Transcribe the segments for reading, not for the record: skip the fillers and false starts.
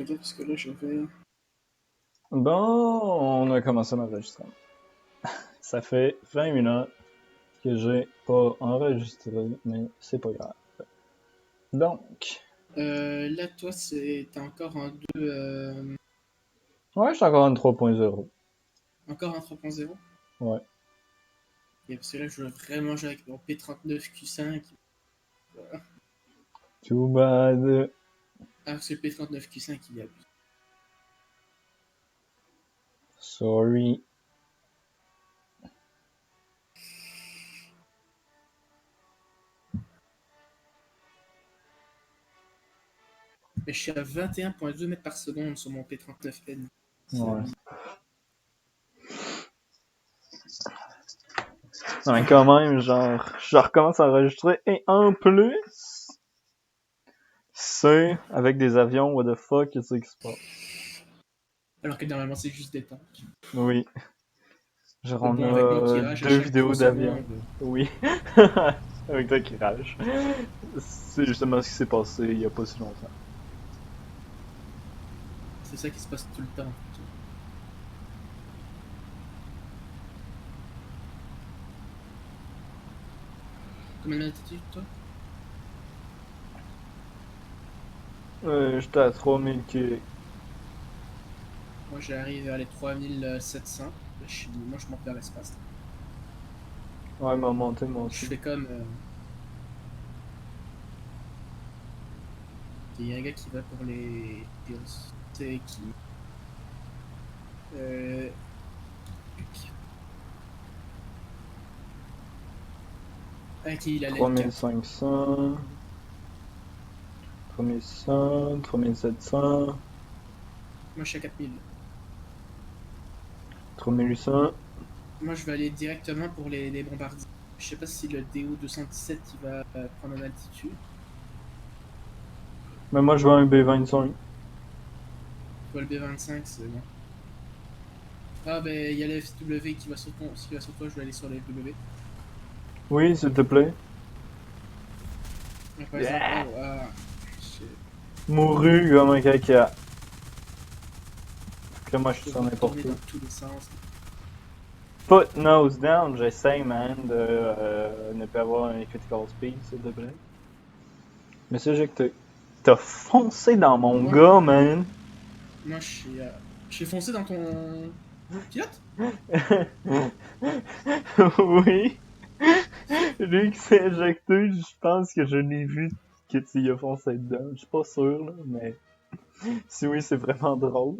regarde parce que là, je vais. Bon, on a commencé l'enregistrement. Ça fait 20 minutes que j'ai pas enregistré, mais c'est pas grave. Donc, Là, toi, t'es encore en 2. ouais, je suis encore en 3.0. Encore en 3.0. Ouais. Et parce que là, je veux vraiment jouer avec mon P39Q5. Voilà. Too bad. Ah, parce que le P39Q5, il y a. Sorry. Mais je suis à 21,2 mètres par seconde sur mon P39N. Ouais. Non, mais quand même, genre, je recommence à enregistrer. Et en plus, c'est avec des avions, what the fuck, qu'est-ce qui se passe? Alors que normalement, c'est juste des tanks. Oui. Genre, Mais on bon, avec moi qui a rage à 2 chaque vidéos 3 d'avions. secondes. Oui. Avec toi qui rage. C'est justement ce qui s'est passé il y a pas si longtemps. C'est ça qui se passe tout le temps. Combien d'altitude, toi? J'étais à 3000 km. Moi, j'arrive vers les 3700. Là, moi, je monte vers l'espace. Ouais, m'a monté moi Je aussi. fais comme. Il y a un gars qui va pour les pills. Tu sais, qui. Euh. Ah, qui il a l'aile 4. 3500. 3100. 3700. Moi, je suis à 4000. 3800. Moi, je vais aller directement pour les bombardiers. Je sais pas si le DO-217 il va prendre en altitude. Mais moi, je veux un B25. Tu vois, le B-25, c'est bon. Ah, ben, il y a le FW qui va sur toi. S'il va sur toi, je vais aller sur le FW. Oui, s'il te plaît. Donc, par exemple, Yeah! oh, ah. Shit. Mouru comme un caca. Fait que là, moi, je suis Je sur vais n'importe tourner où. dans tous les sens. Foot nose down, j'essaie, man, de ne pas avoir un critical speed, s'il te plaît. Mais c'est éjecté. T'as foncé dans mon Moi, gars, man. moi je suis foncé dans ton pilote. Oui. Lui qui s'est éjecté, je pense que je l'ai vu que tu y as foncé dedans. Je suis pas sûr, là, mais si oui, c'est vraiment drôle.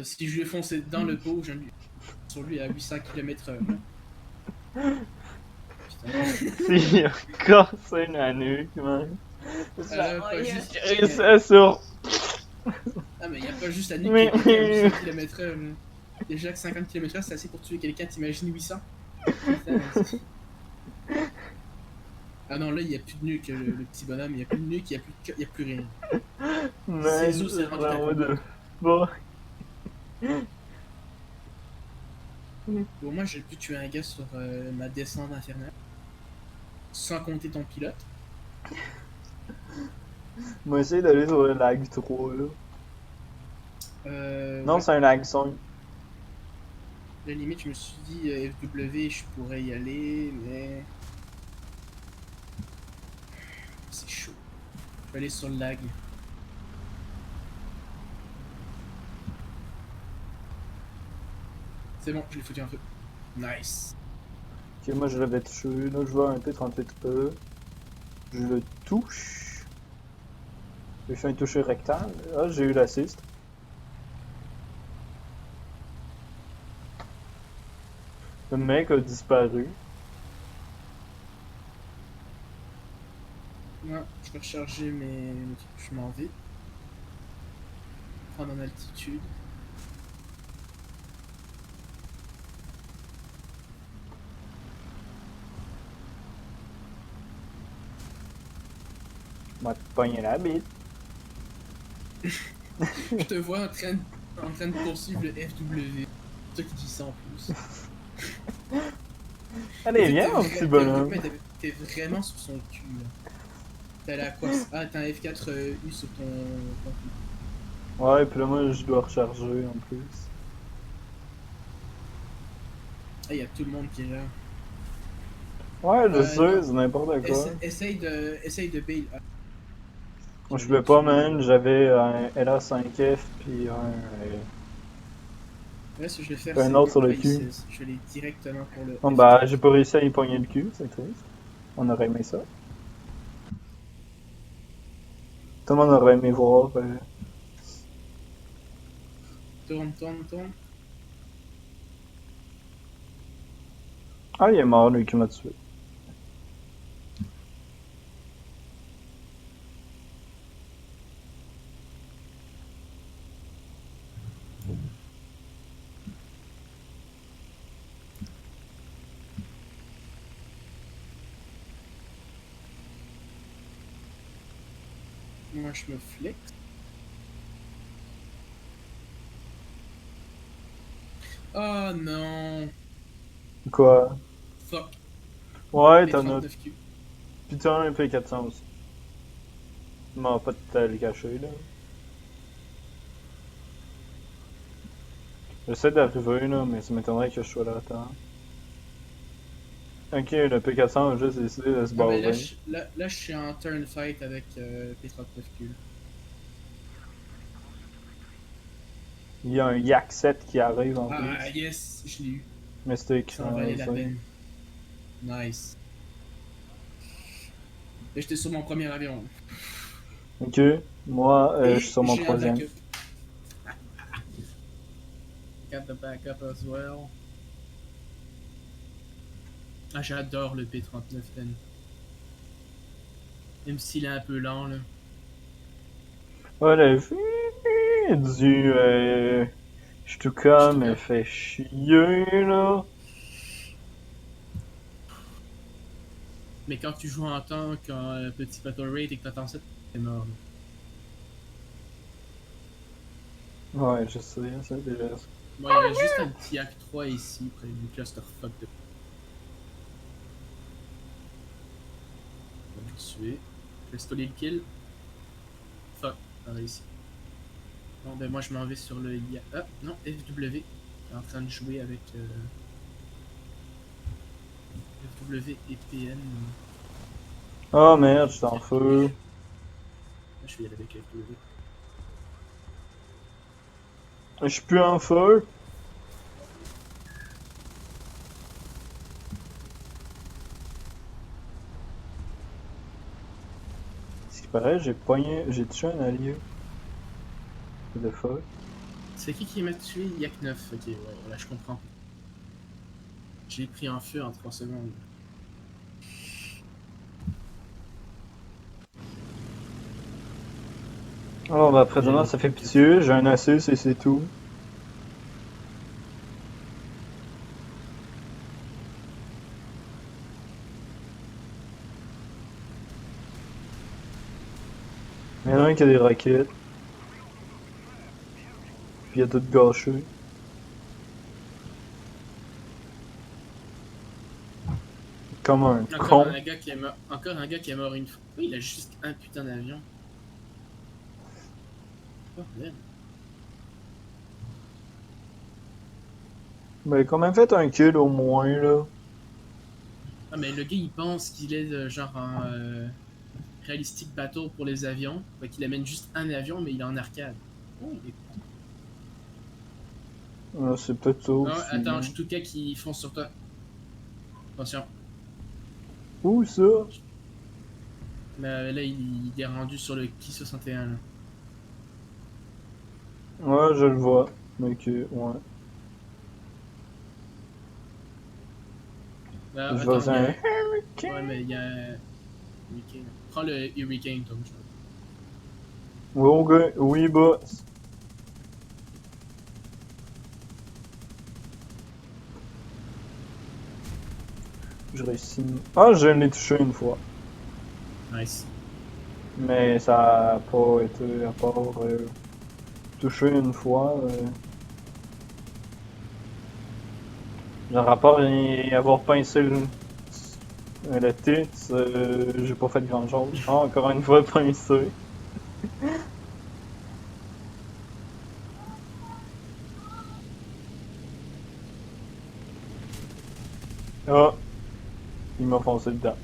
Si je lui ai foncé dans le pot, je lui sur lui à 800 km/h. Putain. S'il a cassé la nuque, man. Pas juste. Et ça sur. Ah, mais il n'y a pas juste la nuque qui est pétée à 800 Mais. km/h. Déjà que 50 km/h, c'est assez pour tuer quelqu'un, t'imagines 800? Putain, ah non, là, il n'y a plus de nuque, le petit bonhomme. Il n'y a plus de nuque, il n'y a plus rien. Man, Ses os, c'est rendu vraiment de cacombe. fuck. Bon, moi, j'ai pu tuer un gars sur ma descente infernale. Sans compter ton pilote. Moi, essayer d'aller sur le lag 3, là. Non, Ouais. c'est un lag 5. La limite, je me suis dit FW, je pourrais y aller, mais. C'est chaud. Je vais aller sur le lag. C'est bon, je l'ai foutu un feu. Nice. Ok, moi je l'avais touché. Là, je vois un P38E. Je le touche. J'ai fait un toucher rectal. Ah, j'ai eu l'assist. Le mec a disparu. Ouais, je vais recharger mes trucs. Je m'en vais. Prendre en altitude. M'a pogné la bite. Je te vois en train de poursuivre le FW. C'est toi qui dis ça en plus. Allez, viens, mon petit bonhomme. T'es vraiment sur son cul là. T'as la quoi? Ah, t'as un F4 U sur ton truc. Ouais, puis là, moi, je dois recharger en plus. Ah, y'a tout le monde qui est là. Ouais, je sais, Non. c'est n'importe quoi. Essaye de bail. Ah, Moi, je je l'ai pouvais pas, tué. man. J'avais un LA5F, puis Ouais, ce que je vais faire, un c'est autre sur le Warcry cul. 16. Je vais aller directement pour le Bon, bah, F4. j'ai pas réussi à y pogner le cul, c'est triste. On aurait aimé ça. Tout le monde aurait aimé voir. Tourne, tourne, tourne. Ah, il est mort, lui, qui m'a tué. Moi, je me flex. Oh non. Quoi? Fuck. Ouais, t'en as. P39Q. Puis t'as un P400 aussi. M'en pas te le cacher, là. J'essaie d'arriver, là, mais ça m'étonnerait que je sois là à temps. Ok, le P400 a juste décidé de se Ah, ben là, barrer. là, je suis en turn fight avec P39Q. Il y a un Yak 7 qui arrive en Ah, plus. yes, je l'ai eu. Mais c'était Ça en valait la écrasé. peine. Nice. Et j'étais sur mon premier avion. Ok, moi, je suis Et sur mon j'ai un troisième. backup. Got the backup as well. Ah, j'adore le P39N. Même s'il est un peu lent, là. Ouais, la vie du Je suis tout Stuka me cas. fait chier, là. Mais quand tu joues en tank, en petit battle rate et que t'attends ça, t'es mort. Là. Ouais, je sais, c'est déjà. Bon, il reste juste un petit Hack 3 ici, près du clusterfuck de. On va le tuer. Je vais stoller le kill. Fuck, on a réussi. Bon, ben moi je m'en vais sur le IA. Ah, non, FW. Il est en train de jouer avec FW et PN. Oh merde, je suis en feu. Là, je vais y aller avec FW. Je suis plus en feu. Ce qui paraît, j'ai tué un allié. What the fuck? C'est qui m'a tué? Yak 9. Ok, ouais, voilà, je comprends. J'ai pris en feu en 3 secondes. Oh, bah, Il y a présentement, le ça fait truc. pitié. J'ai un Asus et c'est tout. Il y en a un qui a des raquettes. Puis il a tout gâché. Comme un Encore con. un gars qui est mort. Encore un gars qui est mort une fois. Oui, il a juste un putain d'avion. Bordel. Ben, il a quand même fait un kill au moins, là. Ah, mais le gars il pense qu'il est genre en realistic battle pour les avions. Fait qu'il amène juste un avion, mais il est en arcade. Oh, il est con. Ah, c'est peut-être ça Non, aussi, attends, hein. je tout cas qui fonce sur toi. Attention. Où ça? Mais là, il est rendu sur le Ki 61. Là. Ouais, je le vois. Ok, ouais. Là, Je attends, vois il y a un un. Hurricane. Ouais, mais il y a un. Hurricane. Prends le Hurricane, Tom. Oui, ok. Oui, boss. Je réussis. Ah, je l'ai touché une fois. Nice. Mais ça a pas été à part toucher une fois. Genre à part y avoir pincé le. Le titre, j'ai pas fait grand chose. Ah, encore une fois, pincé. Ah, il m'a foncé dedans.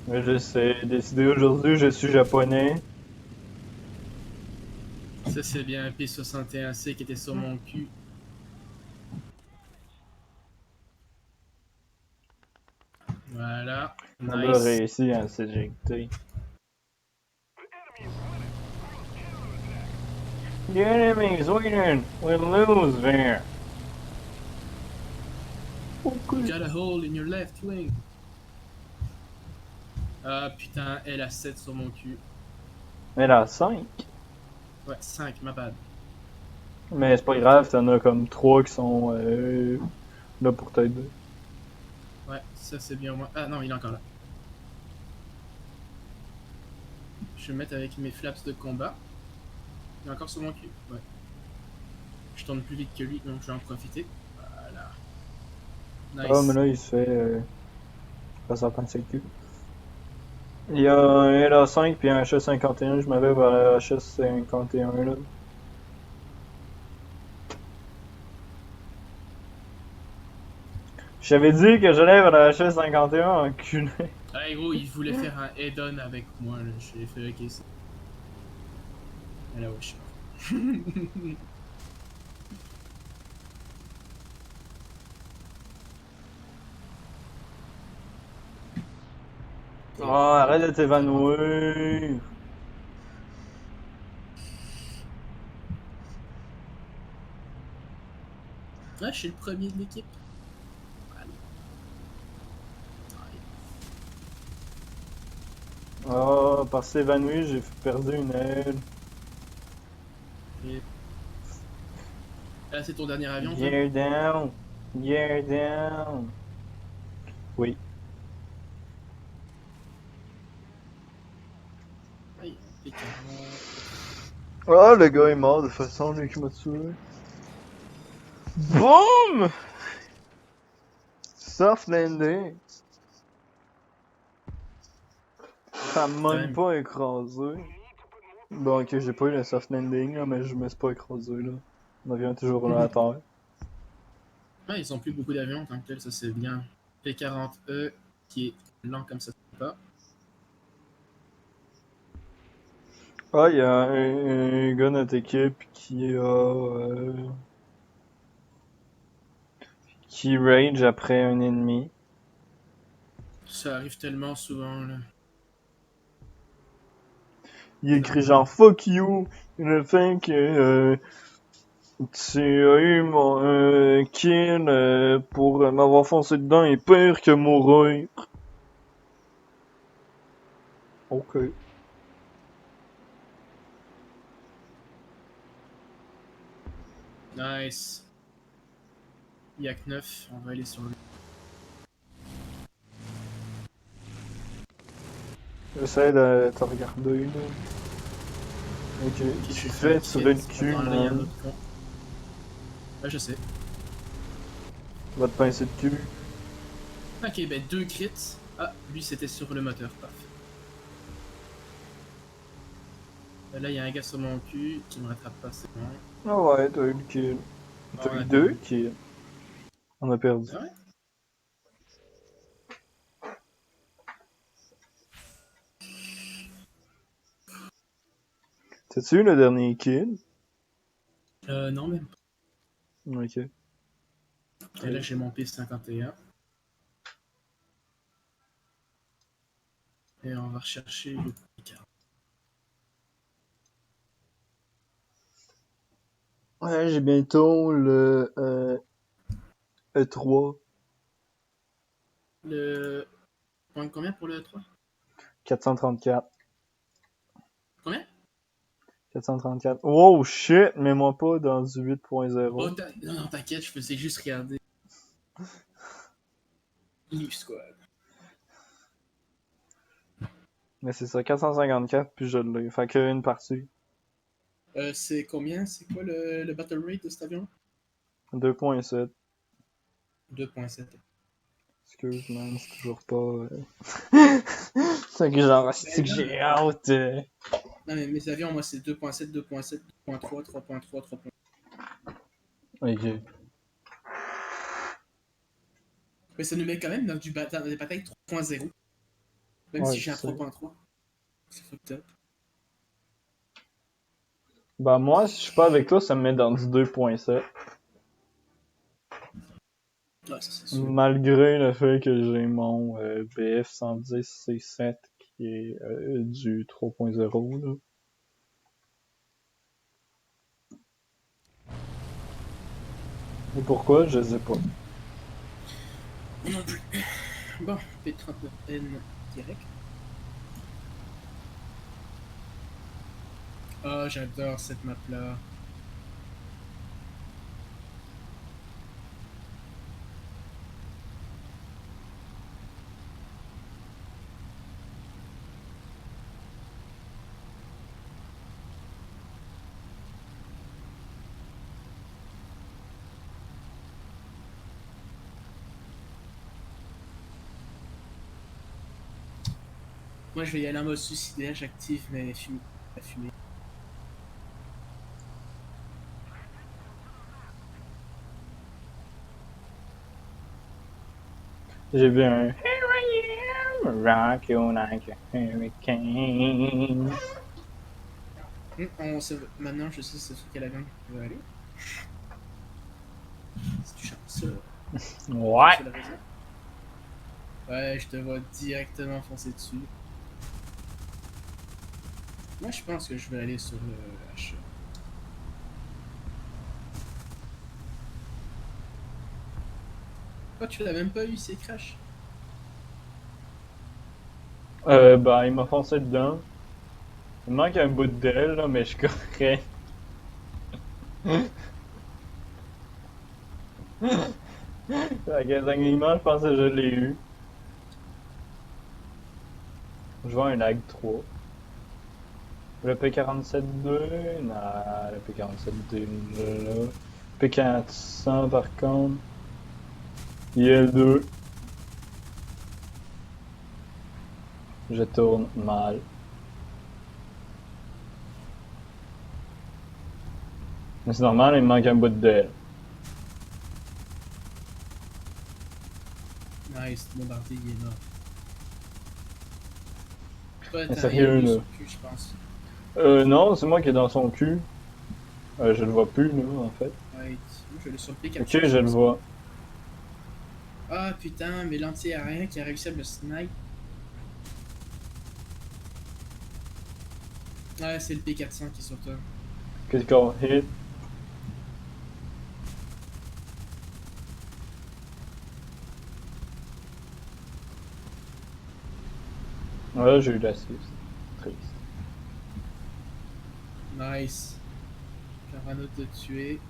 Mais je sais, décidé aujourd'hui, je suis japonais. Ça, c'est bien un P61C qui était sur mon cul. Voilà. On a Nice. réussi à s'éjecter. The enemy's winning! We lose there! You got a hole in your left wing. Ah putain, elle a 7 sur mon cul. Mais là, 5. Ouais, 5, ma bad. Mais c'est pas grave, t'en as comme 3 qui sont là pour t'aider. Ouais, ça c'est bien au moins. Ah non, il est encore là. Je vais me mettre avec mes flaps de combat. Il est encore sur mon cul. Ouais. Je tourne plus vite que lui, donc je vais en profiter. Voilà. Ah, mais Nice. là, il se fait passer à pince le cul. Il y a un LA5 puis un HS51, je m'avais vers le HS51 là. J'avais dit que j'allais vers le HS51 enculé. Ah gros, il voulait faire un head-on avec moi, là. Je lui ai fait ok ça. Et là, ouais, je suis mort. Oh, arrête de t'évanouir! Ouais, je suis le premier de l'équipe. Oh, par s'évanouir, j'ai perdu une aile. Et là, c'est ton dernier avion, toi? Gear down! Gear down! Oui. Aïe, P40. Ah, le gars est mort de toute façon, lui qui m'a tué. BOOM! Soft landing! Ça m'a Quand même même. pas écrasé. Bon, ok, j'ai pas eu le soft landing, là, mais je me suis pas écrasé, là. Mon avion est toujours là à terre. Ouais, ils ont plus beaucoup d'avions en tant que tel, ça c'est bien. P40E qui est lent comme ça, pas. Ah, il y a un gars de notre équipe qui rage après un ennemi. Ça arrive tellement souvent, là. Il C'est écrit normal. genre fuck you, le fait que tu as eu mon kill pour m'avoir foncé dedans est pire que mourir. Ok. Nice. Il y a que 9, on va aller sur lui. J'essaie de te regarder, là. Ok. Ok, Tu je vais faire un fais crit. tirer le cul, Attends, là, il y a un man. autre con. Ouais, je sais. Va te pincer le cul. Ok, ben 2 crits. Ah, lui c'était sur le moteur, parfait. Là, il y a un gars sur mon cul qui me rattrape pas, c'est bon. Ah ouais, t'as eu le kill. Ah, T'as on eu a deux perdu. kills. On a perdu. Ah ouais? T'as-tu eu le dernier kill? Non, même pas. Ok. Et là, j'ai mon P51. Et on va rechercher le P40. Ouais, j'ai bientôt le E3 Le. Combien pour le 3? 434. Combien? 434. Wow, shit, mets-moi pas dans du Oh, 8.0. non, non, t'inquiète, je faisais juste regarder. Leaf Squad. Mais c'est ça, 454, puis je l'ai. Fait qu'une partie. C'est combien? C'est quoi le battle rate de cet avion? 2.7. 2.7. Excuse, man, c'est toujours pas. C'est que genre, c'est que Non, j'ai hâte. non, mais mes avions, moi, c'est 2.7, 2.7, 2.3, 3.3, 3.3. Ok. Mais ça nous met quand même dans des batailles 3.0. Même Ouais, si je j'ai un sais. 3.3. C'est fucked up. Bah, moi, si je suis pas avec toi, ça me met dans du 2.7. Ouais, ça c'est sûr. Malgré le fait que j'ai mon BF-110C7 qui est du 3.0, là. Et pourquoi? Je sais pas. Moi non plus. Bon, P39N direct. Ah, j'adore cette map-là. Moi, je vais y aller en mode suicidaire, j'active mes fumées. La fumée. J'ai vu un Here I am, rock you like a hurricane. Maintenant, je sais c'est sur quel avion je veux aller. Si tu chantes ça, Ouais. sur le réseau. Ouais, je te vois directement foncer dessus. Moi, je pense que je vais aller sur le H. Oh, tu l'as même pas eu, c'est crash. Bah, il m'a foncé dedans. Il me manque un bout d'aile, là, mais je suis correct. La dernièrement, je pense que je l'ai eu. Je vois un lag 3. Le P47-2, non, le P47-2, là. P400, par contre. IL-2. Je tourne mal. Mais c'est normal, il me manque un bout d'aile. Nice, le bombardier, il est mort. Toi, Mais t'as rien sérieux, eu là. sur le cul, je pense. Non, c'est moi qui est dans son cul. Je le vois plus, là, en fait. Ouais, moi, je vais aller sur le Ok, P400, je je le pense. vois. Ah putain, mais l'anti-aérien qui a réussi à me snipe. Ouais, c'est le P400 qui est sur toi. Critical hit. Ouais, j'ai eu l'assist. Triste. Nice. Carano te tuer.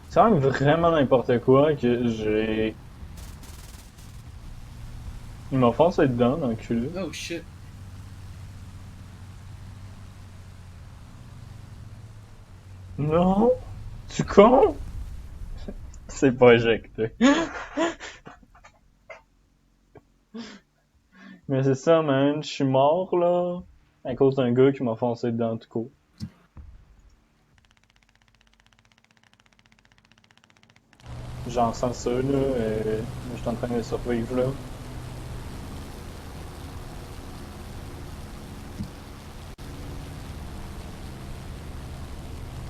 C'est quand même vraiment n'importe quoi que j'ai. Il m'a foncé dedans, dans le cul. Oh shit. Non! Tu con? C'est pas éjecté. Mais c'est ça, man. Je suis mort, là. À cause d'un gars qui m'a foncé dedans, tout court. J'en sens ça, là. Je suis en train de survivre, là.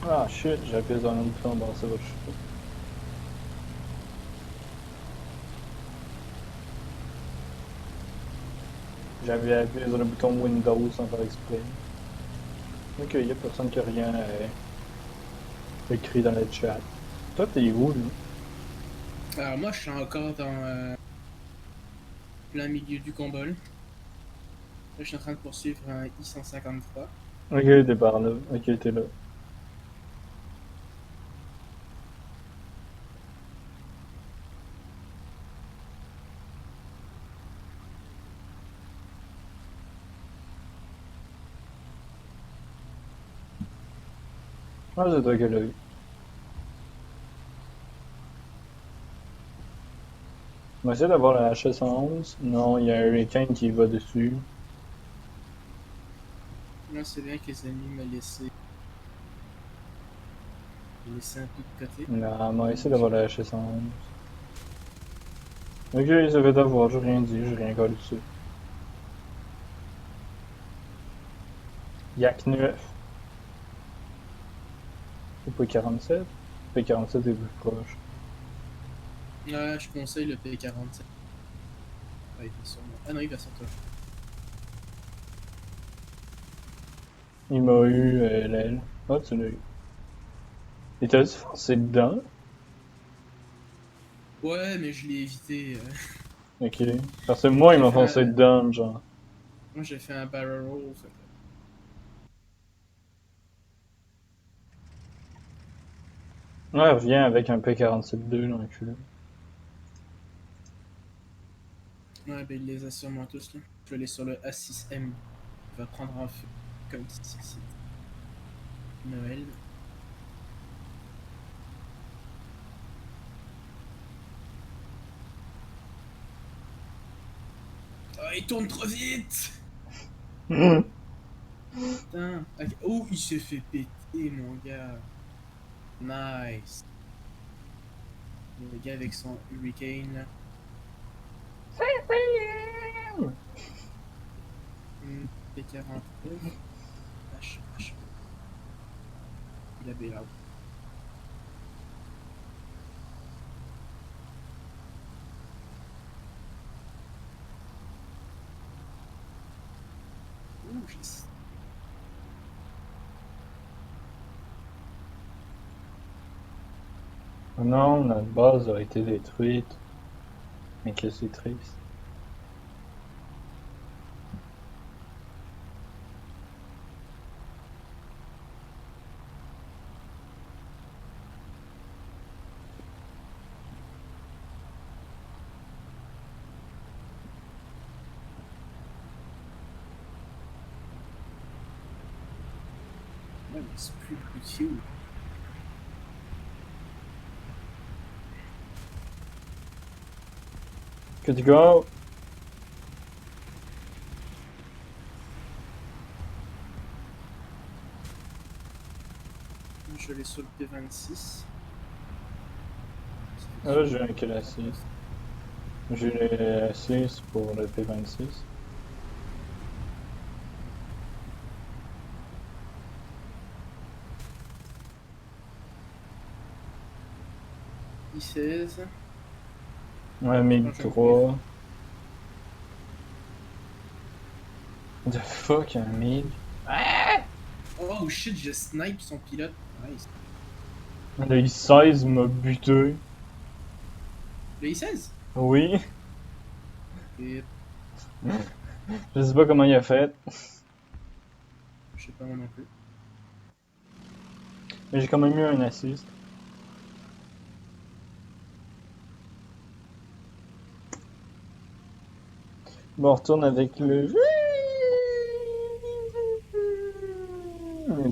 Ah, shit, j'ai appuyé sur un bouton, bon, ça va, je suis pas. J'avais appuyé sur le bouton Windows sans faire exprès. Ok, y a personne qui a rien écrit dans le chat. Toi, t'es où, là? Alors moi, je suis encore dans plein milieu du combat. Là, je suis en train de poursuivre un I-153. Ok, t'es par là. Ok, t'es là. Ah, c'est toi qui l'as eu. On va essayer d'avoir la HS-111. Non, il y a un Hurricane qui va dessus. Là, c'est bien que les ennemis m'ont laissé. Laissé un peu de côté. Non, on va essayer d'avoir la HS-111. Ok, ça fait d'avoir, j'ai rien dit, j'ai rien collé dessus. Yak 9. C'est pas 47? P47 est plus proche. Ouais, je conseille le P47. Ouais, il est sur moi. Ah non, il va sur toi. Il m'a eu l'aile. Ah, tu l'as eu. Et t'as dû foncer dedans? Ouais, mais je l'ai évité. Ok. Parce que moi, il J'ai m'a fait foncé un... dedans, genre. Moi, j'ai fait un barrel roll. Fait Ouais, reviens avec un P47-2, l'enculé. ouais, ben il les a sûrement tous là. Je vais aller sur le A6M. Il va prendre en feu. Comme si c'était Noël. Oh, il tourne trop vite! Putain. Ok. Oh, il s'est fait péter, mon gars. Nice. Le gars avec son Hurricane là. P49. H. Il a bailout. Ouh, j'ai... Non, notre base a été détruite. Mais que c'est triste. Ouais, mais c'est plus beaucoup de fuel. Good to go! Je vais sur le P26. Ah là, j'ai un kill à 6. J'ai le 6 pour le P26. I16. Ouais, 1003. The fuck, un 1000? Oh shit, je snipe son pilote. Nice. Le I-16 m'a buté. Le I16? Oui. Et Je sais pas comment il a fait. je sais pas moi non plus. Mais j'ai quand même eu un assist. Bon, on retourne avec le...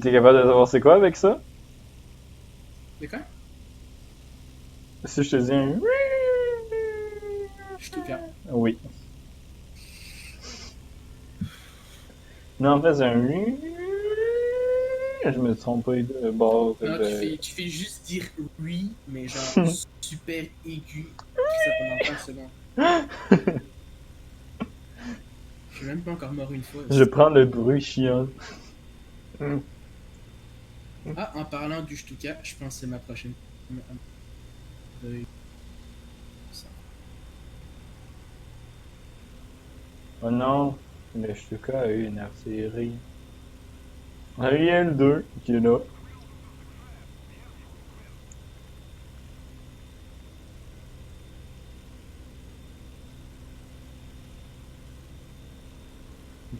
T'es capable de savoir c'est quoi avec ça? C'est quoi? Si je te dis un... Je te cas. Oui. Non, en fait, c'est un... Je me trompe pas de bord. Non, De... tu fais juste dire oui, mais genre super aigu. Puis ça pendant 30 secondes. Je suis même pas encore mort une fois Je aussi. prends le bruit chiant. Ah, en parlant du Stuka, je pense que c'est ma prochaine. Oh non, le Stuka a eu une artillerie. On a eu L2 qui est là.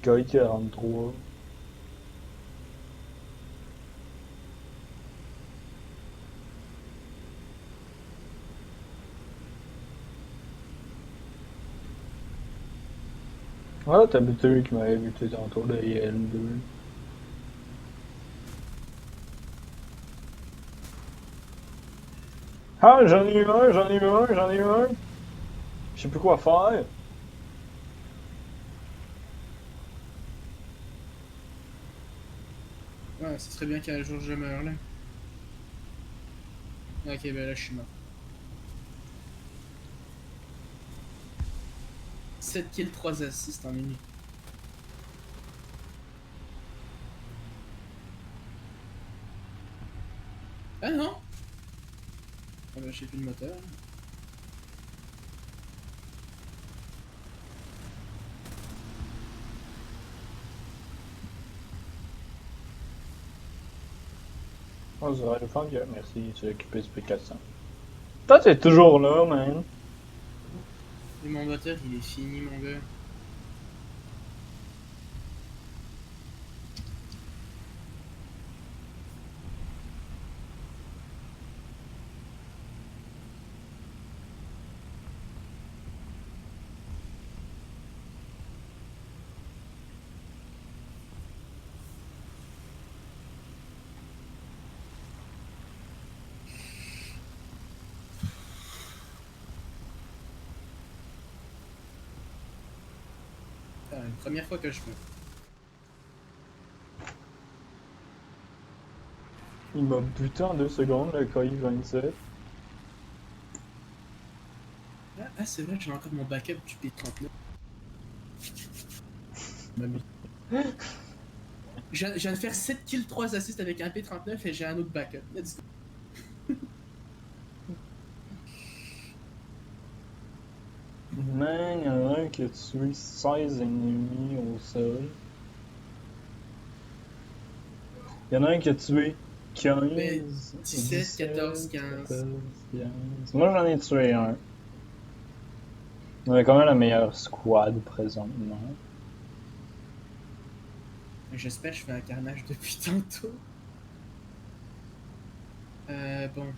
Guy 43. Ah, t'as buté lui qui m'avait buté tantôt, le L2. Ah, j'en ai eu un, j'en ai eu un, j'en ai eu un. Je sais plus quoi faire. Ouais, ce serait bien qu'un jour je meure là. Ok, ben là je suis mort. 7 kills, 3 assists en minute. Ah non! Ah ben j'ai plus le moteur. Oh, ça va le fun, merci, tu as occupé ce P400. Toi, t'es toujours là, man. Et mon moteur il est fini mon gars. Ah, une première fois que je meurs. Il m'a buté en 2 secondes, le KI-27. Ah c'est vrai, j'ai encore mon backup du P39. M'amuse. Je viens de faire 7 kills, 3 assists avec un P39 et j'ai un autre backup. Let's go. Man, il y en a un qui a tué 16 ennemis au sol. Il y en a un qui a tué Mais 15, 17, 14, 17, 15. 14, 15. Moi, j'en ai tué un. On a quand même la meilleure squad présentement. J'espère que je fais un carnage depuis tantôt. Bon.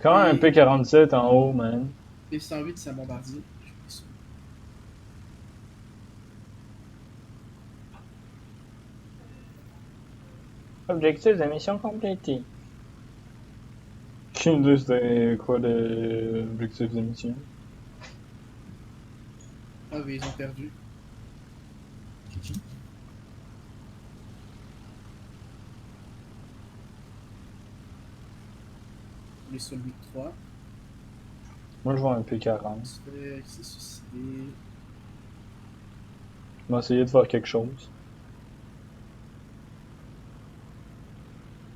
Quand même un P... P47 en haut, man. P108, c'est un bombardier. Je fais ça. Objectif de mission complété. Aucune idée c'était quoi l'objectif de mission. Ah oui, ils ont perdu. Les Solvit 3. Moi, je vois un P40. Il s'est suicidé. On va essayer de faire quelque chose.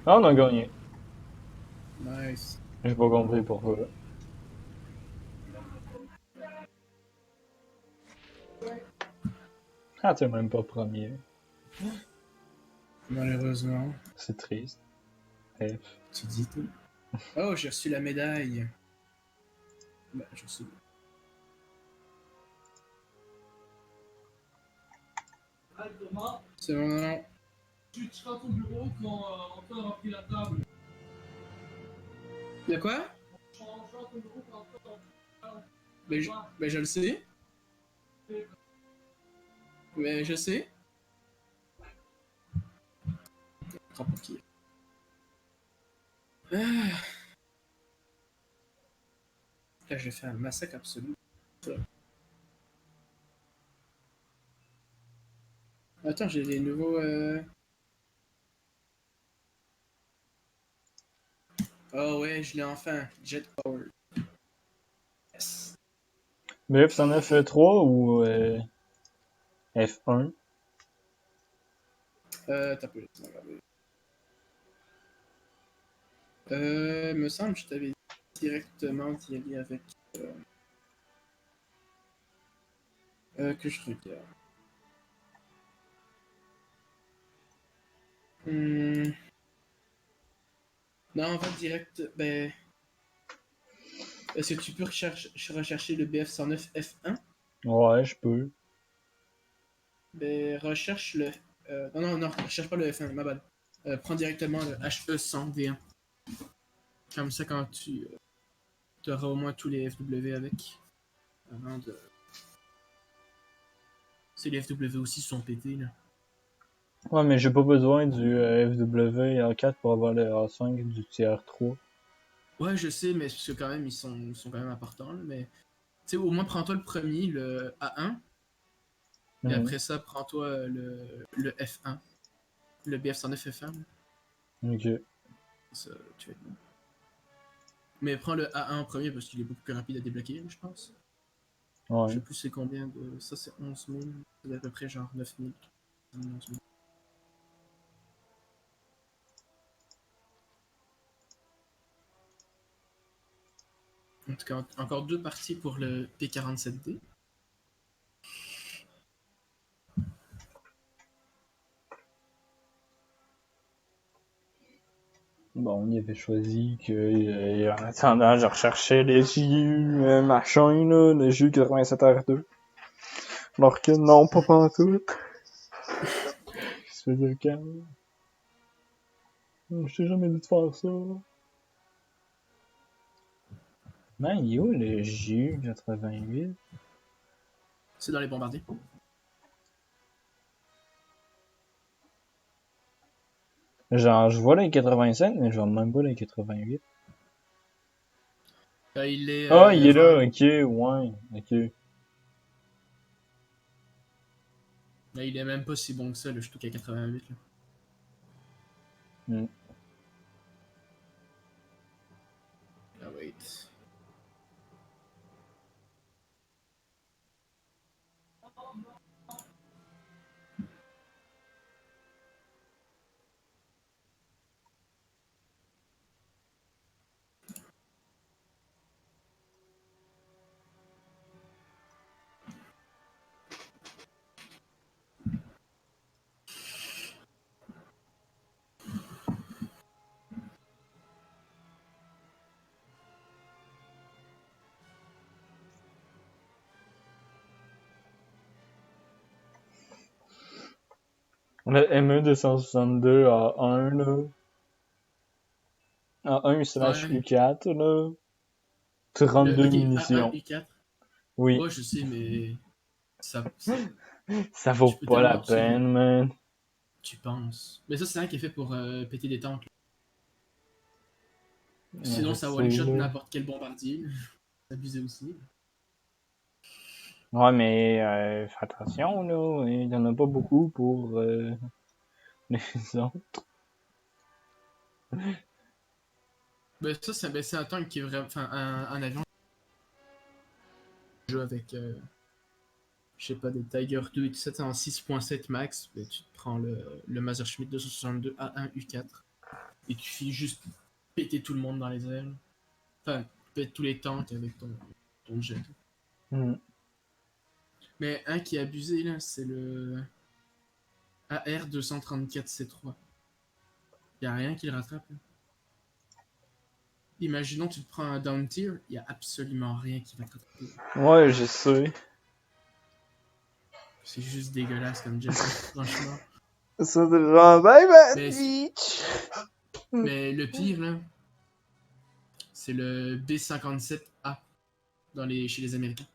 Ah, on a gagné. Nice. J'ai pas compris pourquoi. Ah, t'es même pas premier. Malheureusement. C'est triste. F. Tu dis tout. Oh, j'ai reçu la médaille. Bah, j'ai reçu. C'est bon, non. Tu seras à ton bureau quand Antoine aura pris la table. Y'a quoi? Je serai à ton bureau quand Antoine aura pris la table. Mais je le sais. Mais je sais. Prends pour qui? Ah. Là, j'ai fait un massacre absolu. Attends, j'ai les nouveaux. Oh ouais, je l'ai enfin. Jet Power. Yes. Bref, t'en as fait 3 ou F1? T'as peu, laisse-moi regarder. Me semble que je t'avais dit directement d'y aller avec. Que je regarde. Hmm. Non, en fait, direct. Ben. Est-ce que tu peux rechercher le BF109 F1? Ouais, je peux. Ben, recherche le. Non, recherche pas le F1, ma balle. Prends directement le HE100 V1. Comme ça, quand tu auras au moins tous les FW avec. Avant de. C'est les FW aussi sont pétés, là. Ouais, mais j'ai pas besoin du FW A4 pour avoir le A5 du TR3. Ouais, je sais, mais parce que quand même, ils sont quand même importants, là, mais sais, au moins prends-toi le premier, le A1, et Mhm. après ça, prends-toi le F1, le BF109 F1. Ok. Ça, tu vas être bon. Mais prends le A1 en premier parce qu'il est beaucoup plus rapide à débloquer, je pense. Je Ouais. sais plus c'est combien de. Ça, c'est 11 000. C'est à peu près genre 9 000. 11 000. En tout cas, encore 2 parties pour le P47D. Bon, on y avait choisi que, en attendant, je recherchais les JU, machin, là, le JU 87R2. Alors que non, pas pantoute. Qu'est-ce que je faisais quand? Je t'ai jamais dit de faire ça. Man, il est où le JU 88? C'est dans les bombardiers. Genre, je vois les 87, mais je vois même pas les 88. Il est Ah, il est là, vers. ok, ouais, ok. Mais il est même pas si bon que ça, le Stuka 88. Là. Hmm. Ah, wait. Le ME262 A1, là. Ouais. A1/U4, là. Le, 32 ok, A1, munitions. U4. Oui. Ouais, je sais, mais. Ça, Ça vaut tu peux pas la tellement. peine, man. Tu penses. Mais ça, c'est un qui est fait pour péter des tanks. Là. Ouais, Sinon, je ça sais, one-shot là. n'importe quel bombardier. C'est abusé aussi. Ouais, mais fais attention, là. Il y en a pas beaucoup pour les autres. Ben, ça, c'est un tank qui est vraiment. Enfin, un avion qui joue avec. Je sais pas, des Tiger 2 et tout ça, en 6.7 max. Ben, tu te prends le Messerschmitt 262 A1 U4. Et tu fais juste péter tout le monde dans les airs. Enfin, pète tous les tanks avec ton jet. Hmm. Mais un qui est abusé, là, c'est le AR-234C3. Y a rien qui le rattrape. Là. Imaginons que tu te prends un down tier, y a absolument rien qui va te rattraper. Ouais, je sais. C'est juste dégueulasse comme jet, là, franchement. Ça te rend bien bad, Mais, bitch! mais le pire, là, c'est le B57A chez les Américains.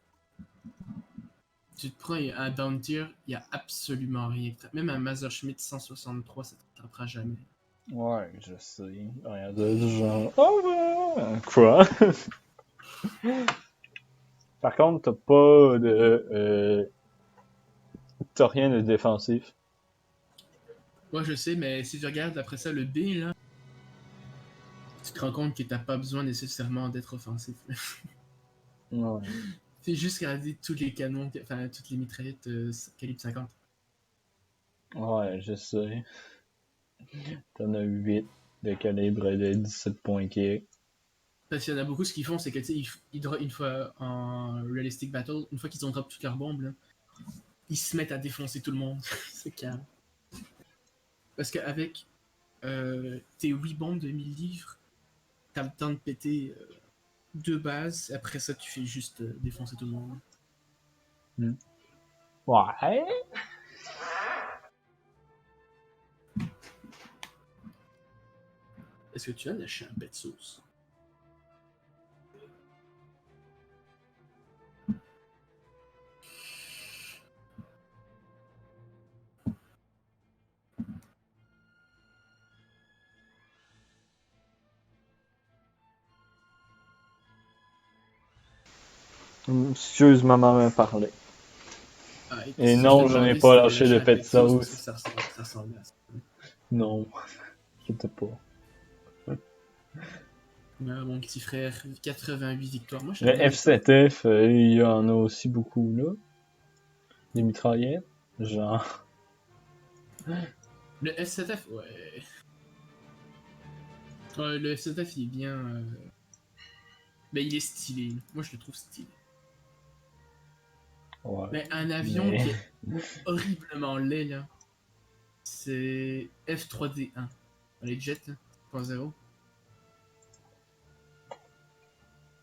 Tu te prends un down tier, il y a absolument rien. Même un Messerschmitt 163, ça ne rattrapera jamais. Ouais, je sais. Rien de du genre. Oh, quoi? Par contre, t'as pas de. T'as rien de défensif. Moi, je sais, mais si tu regardes après ça le B, là, tu te rends compte que t'as pas besoin nécessairement d'être offensif. Ouais. Fais juste regarder tous les canons, enfin, toutes les mitraillettes calibre 50. Ouais, je sais. T'en as 8 de calibre de 17 points qui. Parce qu'il y en a beaucoup, ce qu'ils font, c'est que, tu sais, une fois en Realistic Battle, une fois qu'ils ont drop toutes leurs bombes, là, ils se mettent à défoncer tout le monde. C'est calme. Parce qu'avec tes 8 bombes de 1000 livres, t'as le temps de péter 2 bases, et après ça, tu fais juste défoncer tout le monde. Hmm. Ouais. Est-ce que tu as lâché un pet sauce? Excuse, maman m'a parlé. Ah, Et si non, te je n'ai demandais si pas t'avais lâché lâché de un pet pet sauce, c'est sauce. parce que ça ressemblait à ça. Non, j'étais pas. Mon petit frère, 88 victoires. Moi, Le j'aime bien les victoires. F7F, il y en a aussi beaucoup, là. Des mitraillettes. Genre. Le F7F, ouais. Ouais, le F7F, il est bien. Mais il est stylé. Moi, je le trouve stylé. Ouais. Mais un avion Mais. qui est horriblement laid, là, c'est F3D1. Les jets, 3.0.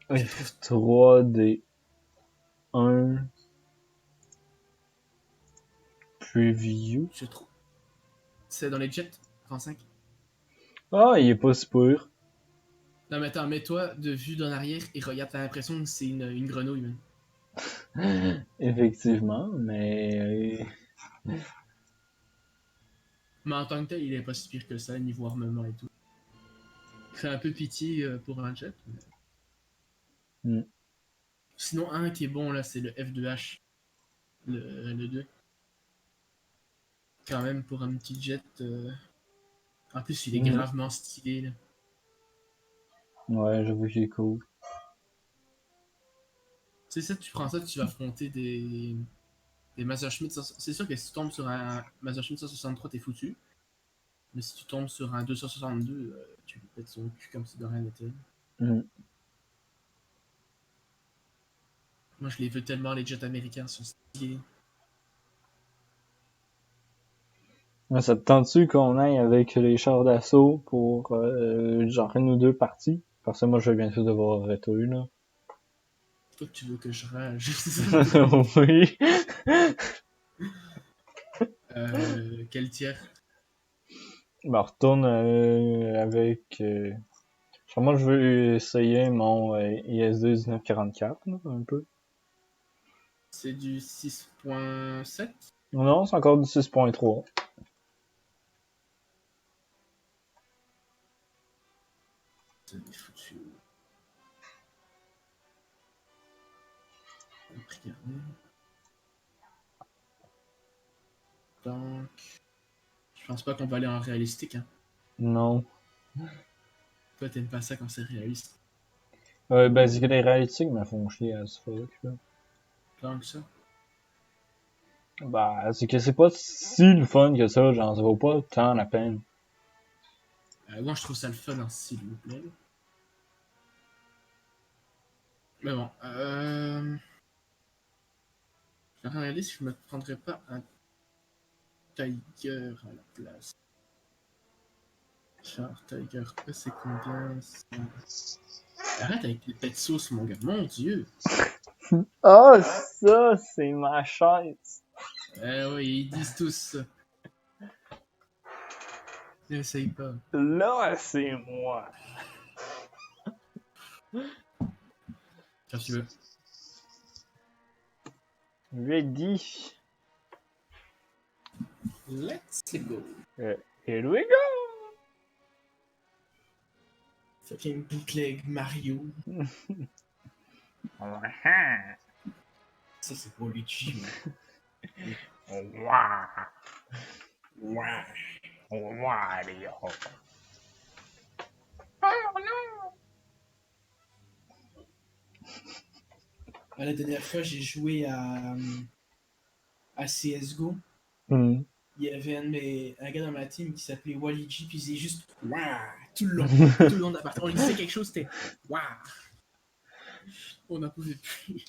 Je le trouve, F3D1 Preview. je trouve. C'est dans les jets, 35. Ah, il est pas super. Non, mais attends, mets-toi de vue d'en arrière et regarde, t'as l'impression que c'est une grenouille, man. Effectivement, mais. Mais en tant que tel, il est pas si pire que ça, niveau armement et tout. Il fait un peu pitié pour un jet. Mais... Hmm. Sinon, un qui est bon, là, c'est le F2H. Le 2. Quand même, pour un petit jet. En plus, il est Hmm. gravement stylé, là. Ouais, j'avoue qu'il est cool. C'est ça, tu prends ça, tu vas affronter des Messerschmitt. C'est sûr que si tu tombes sur un Messerschmitt 163, t'es foutu. Mais si tu tombes sur un 262, tu lui pètes son cul comme si de rien n'était. Hmm. Moi, je les veux tellement, les jets américains sont stylés. Ouais, ça te tente-tu qu'on aille avec les chars d'assaut pour genre une ou deux parties? Parce que moi, je vais bientôt devoir arrêter, là. Toi, tu veux que je rage. C'est ça le truc. Oui. Quel tiers? Ben, retourne avec... moi, je veux essayer mon IS-2 1944, là, un peu. C'est du 6.7? Non, c'est encore du 6.3. C'est foutu. On va regarder. Donc, je pense pas qu'on va aller en réalistique. Hein. Non. Toi, t'aimes pas ça quand c'est réaliste. Ben, c'est que les réalistiques me font chier à ce fuck, là. Tant que ça. Bah, c'est que c'est pas si le fun que ça, genre, ça vaut pas tant la peine. Moi, je trouve ça le fun, hein, s'il vous plaît. Mais bon, je vais regarder si je me prendrais pas un Tiger à la place. Char Tiger, c'est combien ça? Arrête avec les pets sauce, mon gars, mon dieu! Ah, ça, c'est ma chaise. Oui, ils disent tous ça. N'essaye pas. Là, c'est moi. Quand tu veux. Ready. Let's go! Here we go. Fucking bootleg Mario. Ça, c'est pour Luigi. Wow. Ouais. Wario. La dernière fois, j'ai joué à CSGO. Hmm. Il y avait un gars dans ma team qui s'appelait Waligi, puis il disait juste Waouh tout le long. Tout le long de la partie. On lui disait quelque chose, c'était Waouh. On n'en pouvait plus.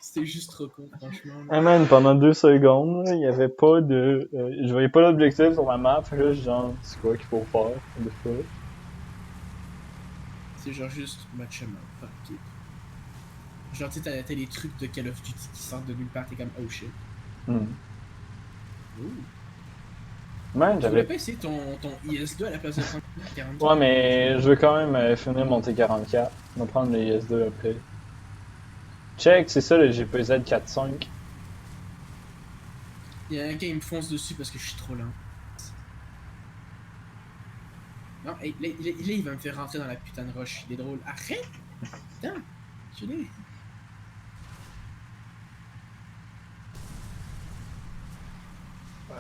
C'était juste trop con, franchement. Ah man, pendant 2 secondes, il y avait pas de... je voyais pas l'objectif sur la map, là, genre, c'est quoi qu'il faut faire, des fois. C'est genre juste match fuck it. Genre, tu sais, t'as les trucs de Call of Duty qui sortent de nulle part, t'es comme oh shit. Hmm. Ouh. Man, Tu voulais j'avais... pas essayer ton IS-2 à la place de prendre 40? Ouais, mais je veux quand même finir mon T44. On va prendre le IS-2 après. Check, c'est ça le GPZ 4.5. Il y a un gars, il me fonce dessus parce que je suis trop lent. Non, hey, là, il va me faire rentrer dans la putain de roche. Il est drôle. Arrête! Putain! Je l'ai.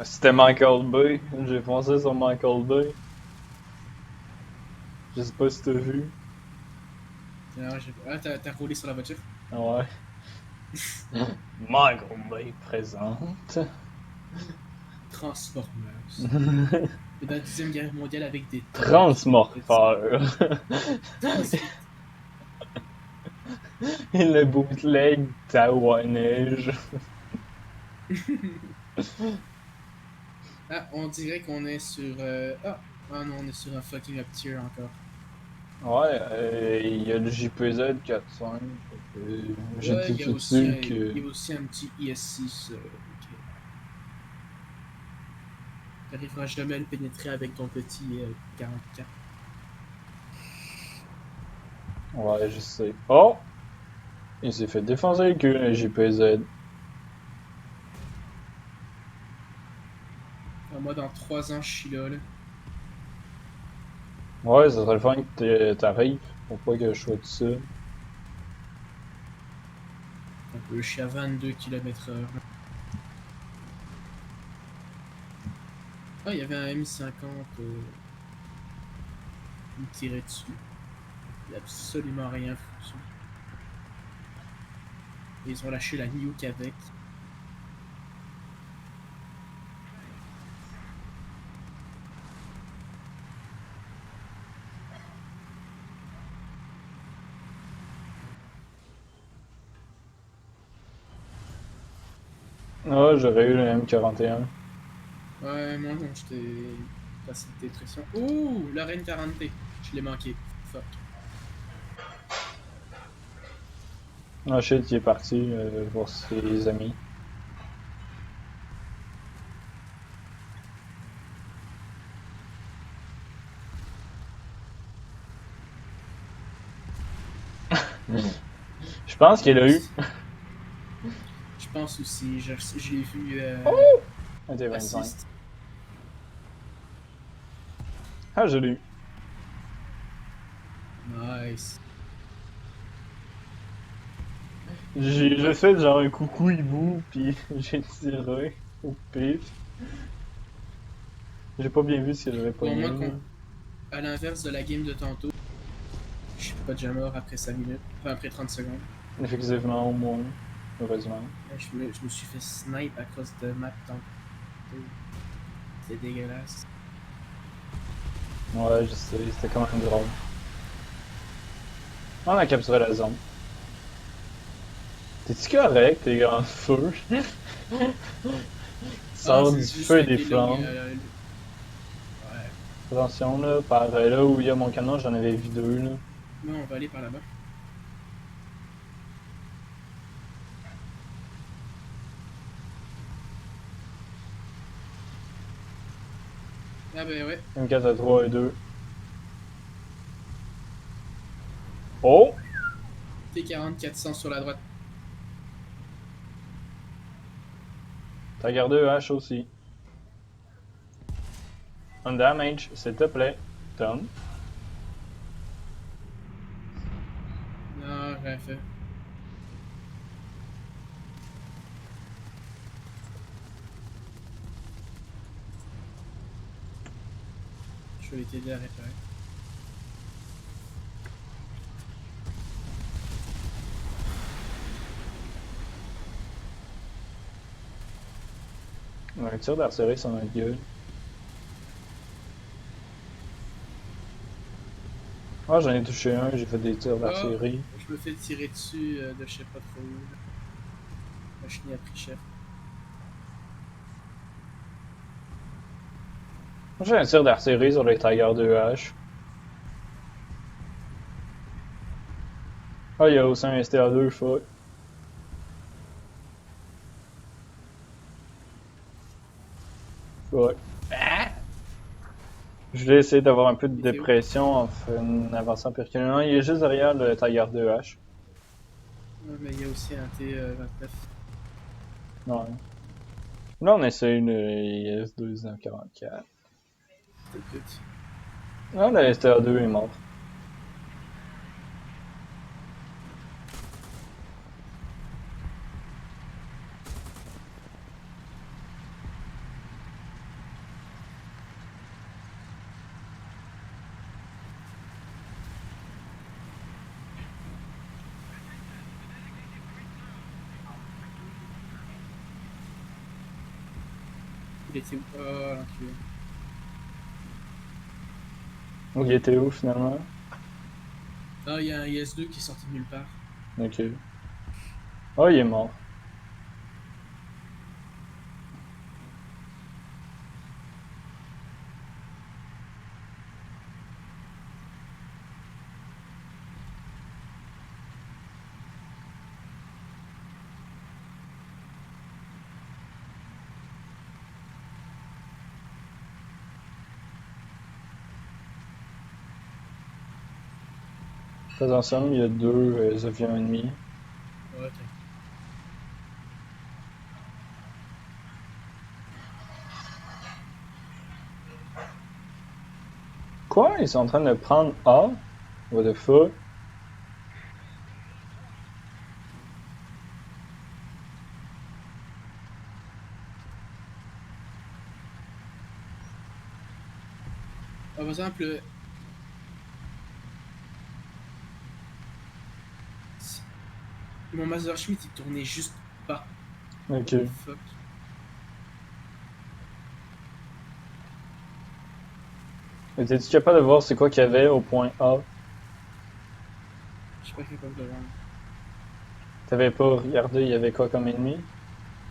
C'était Michael Bay. J'ai foncé sur Michael Bay. Je sais pas si t'as vu. Alors, ah, t'as roulé sur la voiture? Ouais. Michael Bay présente. Transformers. Et dans la Deuxième Guerre mondiale avec des tanks. Transmorpheur. Transmorpheur. Et le bootleg taouaneige. Ah, on dirait qu'on est sur... Ah non, on est sur un fucking up tier encore. Ouais, il y a le JPZ 4.5. J'ai Ouais, dit tout dessus que. il y a aussi un petit IS6. T'arriveras jamais à le pénétrer avec ton petit 44. Ouais, je sais. Oh! Il s'est fait défoncer le cul, le JPZ. Moi, dans 3 ans, je suis là. Ouais, ça serait le fun que t'arrives. Pour pas que je sois tout seul. Je suis à 22 km/h. Ah, il y avait un M50 qui me tirait dessus. Il a absolument rien foutu. Ils ont lâché la nuke avec. Ah, j'aurais eu le M41. Ouais, moi non, j'étais passé de dépression. Ouh, la Reine 40T. Je l'ai manqué. Fuck. Ah shit, il est parti voir ses amis. Je pense qu'il a eu. Je pense aussi, je l'ai vu Un T25. assist. Ah, je l'ai eu. Nice. J'ai juste fait genre un coucou hibou, puis j'ai tiré au pif. J'ai pas bien vu ce que j'avais Bon, pogné. moi, Là. à l'inverse de la game de tantôt, je suis pas déjà mort après 5 minutes. Enfin, après 30 secondes. Effectivement, au moins. Heureusement. Je me suis fait snipe à cause de map tantôt. C'est dégueulasse. Ouais, je sais, c'était quand même drôle. On a capturé la zone. T'es-tu correct, t'es en feu? Tu sors du C'est juste feu et avec des les longues, flammes. Ouais. Attention là, par là où il y a mon canon, j'en avais vu deux là. Bon, on va aller par là-bas. Ah ben ouais. M4 à 3 et 2. Oh! T40 400 sur la droite. T'as gardé EH aussi. Un damage, s'il te plaît. Tom. Non, rien fait. Je vais t'aider à réparer. Un tir d'artillerie sur notre gueule. Ah, j'en ai touché un, j'ai fait des tirs Ah, d'artillerie. je me fais tirer dessus de je sais pas trop où. Là, je finis après chef. J'ai un tir d'artillerie sur les Tiger 2H. Ah, il y a aussi un STA2, fuck. Ouais. Je vais essayer d'avoir un peu de Il était où? dépression en avançant per kilomètre. Il est juste derrière le Tiger 2H. Ouais, mais il y a aussi un T29. Ouais. Là, on essaie une IS-244. Écoute. Ah, le STA2 est mort. Il était où? Oh, l'enculé. Il était où finalement? Ah, il y a un IS-2 qui est sorti de nulle part. Ok. Oh, il est mort. Attention, il y a deux avions ennemis. Ouais, t'inquiète. Quoi? Ils sont en train de prendre A? What the fuck? Ah, par exemple, mon Messerschmitt il tournait juste pas. What Ok. the fuck? Étais-tu capable de voir c'est quoi qu'il y avait au point A? Je suis pas capable de voir. T'avais pas regardé il y avait quoi comme ennemi?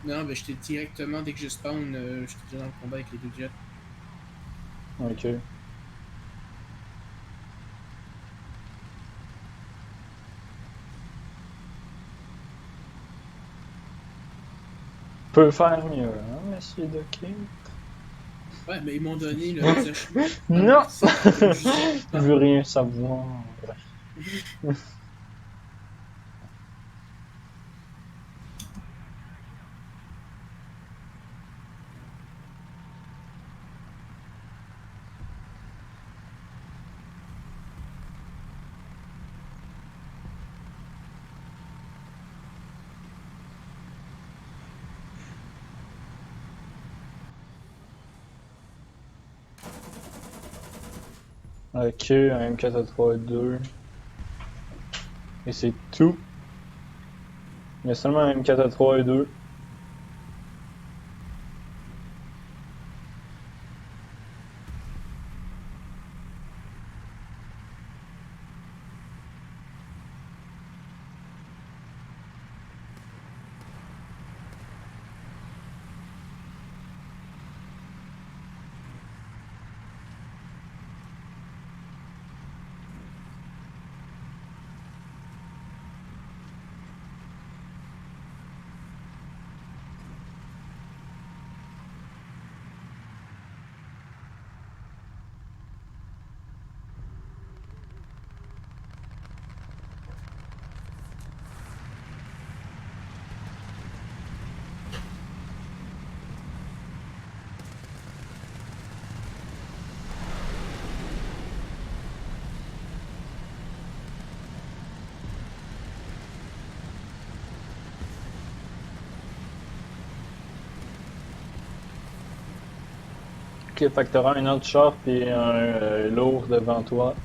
Non, ben j'étais directement, dès que je spawn, j'étais déjà dans le combat avec les deux jets. Ok. Peut faire mieux, hein, monsieur Ducky? Ouais, mais ils m'ont donné le Messerschmitt dans le Non! parti qui tourne juste Je pas. veux rien savoir. Ok, un M4A3-2. Et c'est tout. Il y a seulement un M4A3-2. Ok, fait que t'auras un autre char puis un lourd devant toi.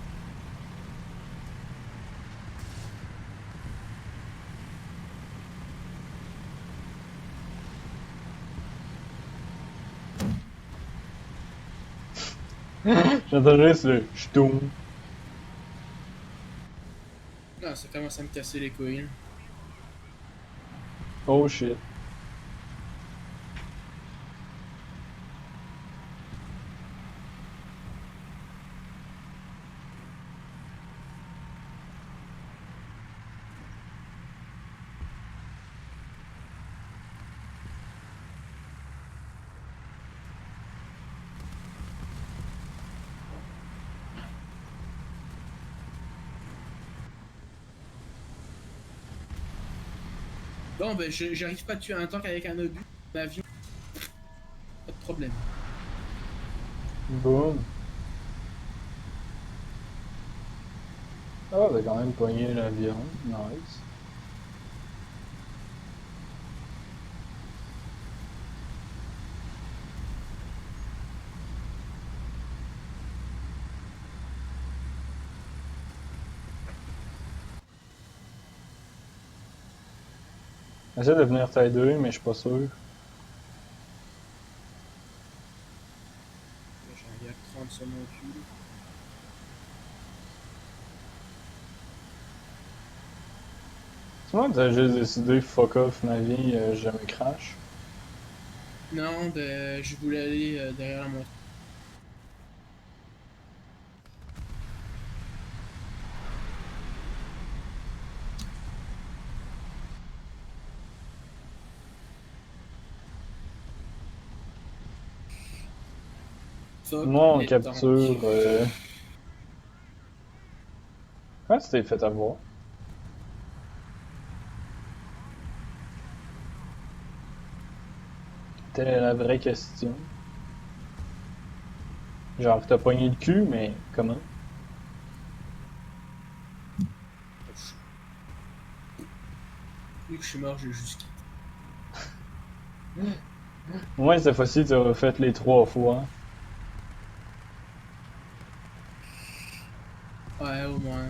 J'entends juste le ch'toum. Non, ça commence à me casser les couilles. Là. Oh shit. Bon, ben j'arrive pas à tuer un tank avec un obus. Un avion, pas de problème. Boom. Ah, t'as quand même pogné l'avion. Nice. J'essaie de venir t'aider, mais je suis pas sûr. avec 30 sur mon cul. Tu vois, t'as juste décidé fuck off ma vie, je me crash. Non, ben, je voulais aller derrière la montagne. Fuck Moi, en les tanks. capture, quand tu t'es fait avoir? Telle est la vraie question. Genre, t'as pogné le cul, mais comment? Vu que je suis mort, j'ai juste quitté. Au moins, cette fois-ci, tu as fait les 3 fois. Ouais, au moins.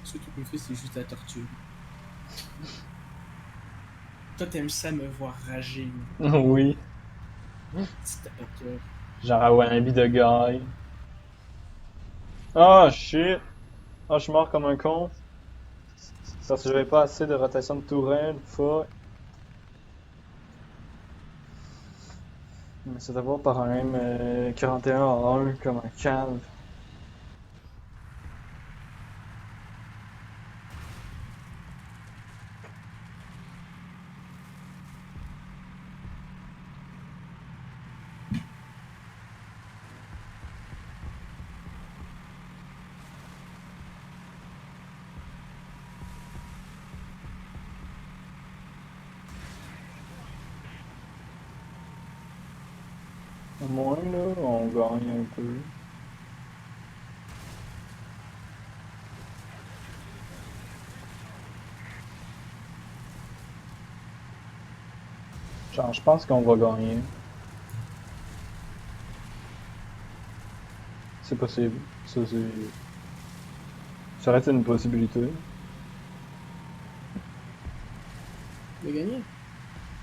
Ce que tu me fais, c'est juste la torture. Toi, t'aimes ça me voir rager, Oui. petite torture. Genre à Wannabe the Guy. Ah, shit! Ah, je suis mort comme un con. Parce que j'avais pas assez de rotation de tourelle. Fuck. Mais c'est d'avoir par un M41 à 1 comme un calve. Au moins, là, on gagne un peu. Genre, je pense qu'on va gagner. C'est possible. Ça aurait été une possibilité. De gagner?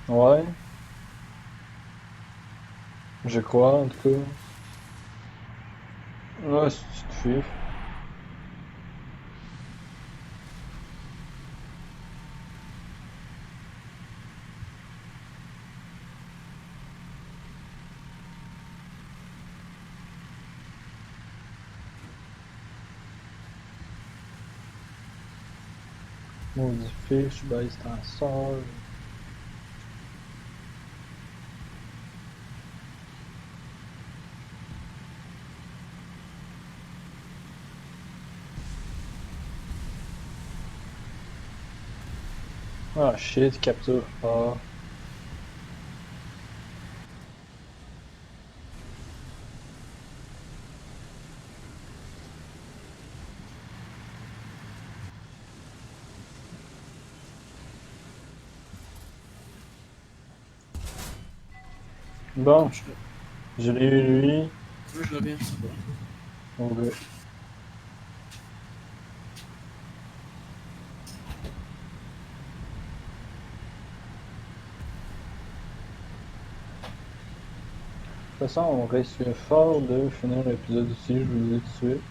Ouais, je crois, en tout cas. Ouais, c'est une petite fif. Maudit fiche, baisse ta sœur. Ah shit, capture. Ah. Bon, Je, je l'ai eu lui. je reviens, c'est bon. Ok. De toute façon, on risque fort de finir l'épisode ici, je vous le dis tout de suite.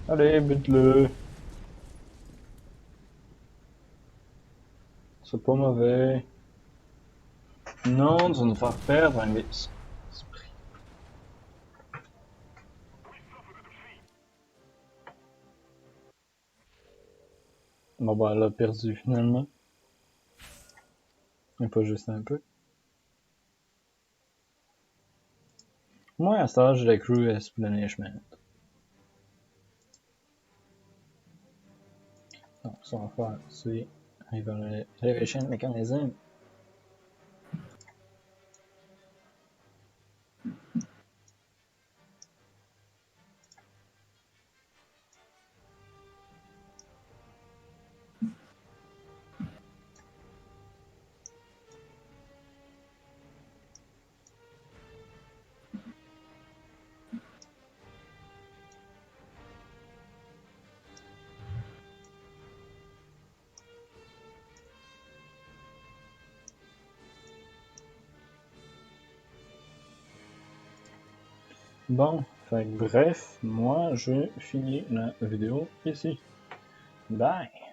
Allez, bute-le. C'est pas mauvais. Non, tu vas nous faire perdre un esprit. Bon, bah, elle a perdu finalement. Mais pas juste un peu. Moi, à cet âge, la crew est Splanishment. Donc, ça va faire, c'est Evaluation Mechanism. Bon, fait que bref, moi je finis la vidéo ici. Bye!